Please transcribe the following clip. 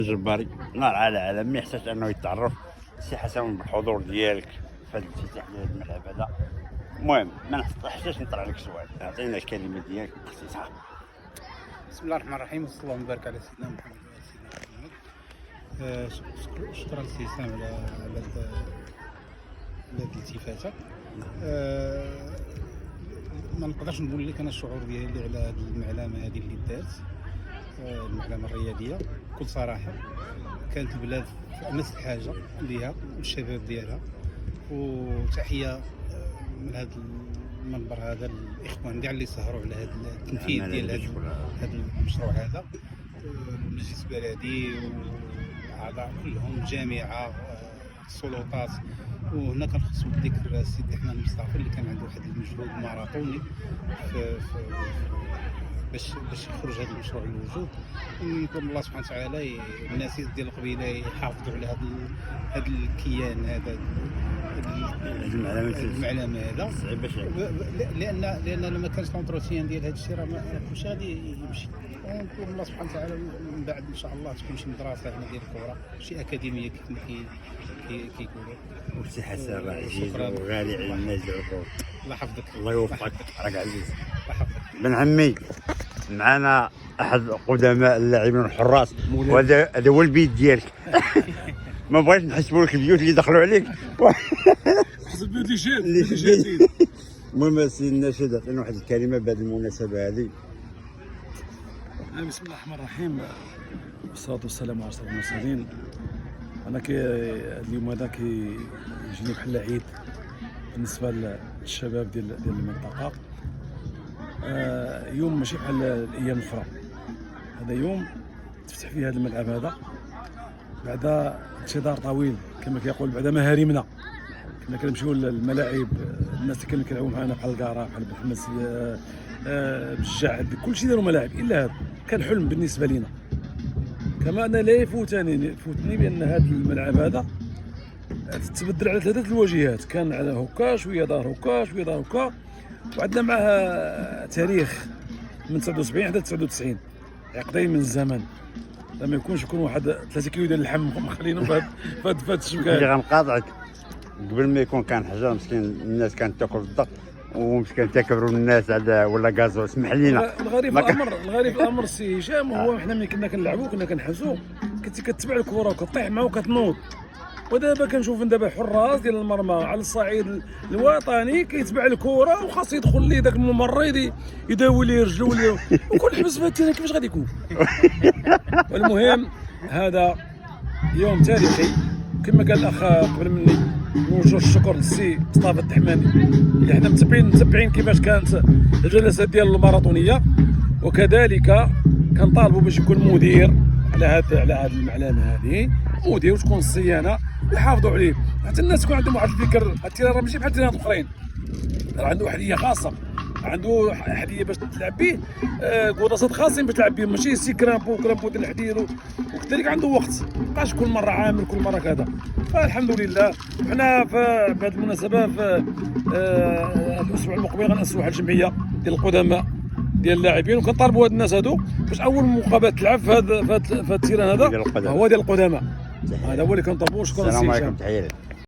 جباري نار على ما يحتاج انه يتعرف سي حسن بالحضور ديالك في هذا الافتتاح ديال الملعب هذا. المهم ما نحتاجش نطرح لك سؤال، عطينا الكلمه ديالك باختصار. بسم الله الرحمن الرحيم، وصلى الله وبارك على سيدنا محمد وعلى سيدنا محمد. شكرا سي سام على هذه الالتفاته. ما نقدرش نقول لك انا الشعور ديالي على هذه المعلمه هذه اللي دارت، المعلمه الرياضيه. بكل صراحه كانت البلاد في امس الحاجه ليها والشباب ديالها، وتحيه من هذا المنبر هذا الاخوان كاع اللي سهروا على هذا التنفيذ ديال هذا المشروع هذا، المجلس البلدي واعضاء كلهم، الجامعه، السلطات. وهنا كنخصو بالذكر السيد احمد مصطفى اللي كان عنده واحد المجهود ماراطوني باش يخرج هذا المشروع للوجود. ونطلب الله سبحانه وتعالى الناس ديال القبيله يحافظوا على هذا الكيان، هذا المعلم هذا، لان لما كانش لونتروتيان ديال هذا الشيء راه ما كلشي غادي يمشي. ونطلب الله سبحانه وتعالى من بعد ان شاء الله تكون شي مدرسه هنا ديال الكره، شي اكاديميه كيف ما كيقولوا. وسي حسن راه عزيز وغالي على الناس العروض. الله يحفظك، الله يوفقك، راك عزيز. الله يحفظك. بن عمي معنا احد قدماء اللاعبين الحراس، وهذا هو البيت ديالك. ما بغيتش نحسبوا لك البيوت اللي دخلوا عليك. حسب البيوت اللي جاتين. المهم سي الناشد عطينا واحد الكلمه بهذه المناسبه هذه. بسم الله الرحمن الرحيم، والصلاه والسلام على اشرف المرسلين. انا اليوم هذا كيجيني بحال عيد بالنسبه للشباب ديال المنطقه. يوم ماشي بحال الايام الاخرى، هذا يوم تفتح فيه هذا الملعب هذا بعد انتظار طويل، كما كيقول بعد مهارمنا. كنا كنمشيو للملاعب، الناس اللي كانوا كيلعبوا معنا بحال الكاره، بحال بحمص، بالجعد، كلشي داروا ملاعب الا هذا. كان حلم بالنسبه لنا، كما انا لا يفوتني بان هذا الملعب هذا تبدل على ثلاثه الواجهات. كان على هكا شويه دار هكا شويه دار هكا، وعندنا معها تاريخ من 79 حتى 99 عقدين من الزمن. لما يكون واحد 3 كيلو ديال اللحم مخلينهم في هذا الشبكه. اللي غنقاطعك، قبل ما يكون كان حجر مسكين الناس كانت تاكل الضغط ومسكين تكبروا الناس هذا ولا غازو. اسمح لينا الغريب في الامر سي هشام هو حنا ملي كنا كنلعبوا كنا كنحزوا، كنتي كتبع الكره وكطيح معاه وكتنوض. ودابا كنشوف دابا حراس ديال المرمى على الصعيد الوطني كيتبع الكره وخاص يدخل ليه ذاك الممرض يداوي ليه رجلو وكل حبس في التيران. كيفاش غادي يكون؟ المهم هذا يوم تاريخي كما قال الاخ قبل مني. نوجه الشكر للسي مصطفى الدحماني اللي حنا متبعين كيفاش كانت الجلسات ديال الماراطونيه، وكذلك كنطالبوا باش يكون مدير على هذه المعلمه هذه، مدير وتكون الصيانه ويحافظوا عليه حتى الناس يكون عندهم واحد الفكر. التيران راه ماشي بحال التيرانات الاخرين، راه عنده حديه خاصه، عنده حديه باش تلعب به، كوطاسات خاصين باش تلعب بهم، ماشي سي كرامبو ديال الحديد. وكذلك عنده وقت، مابقاش كل مره عامل كل مره كذا. فالحمد لله. وحنا في هذه المناسبه في الاسبوع المقبل غنأسسوا واحد الجمعيه ديال القدماء ديال اللاعبين، وكنطالبوا هاد الناس هادو باش اول مقابله تلعب في هذا التيران هذا هو ديال القدماء. هذا هو اللي كنطالبوا. شكرا. السلام عليكم، تحيه.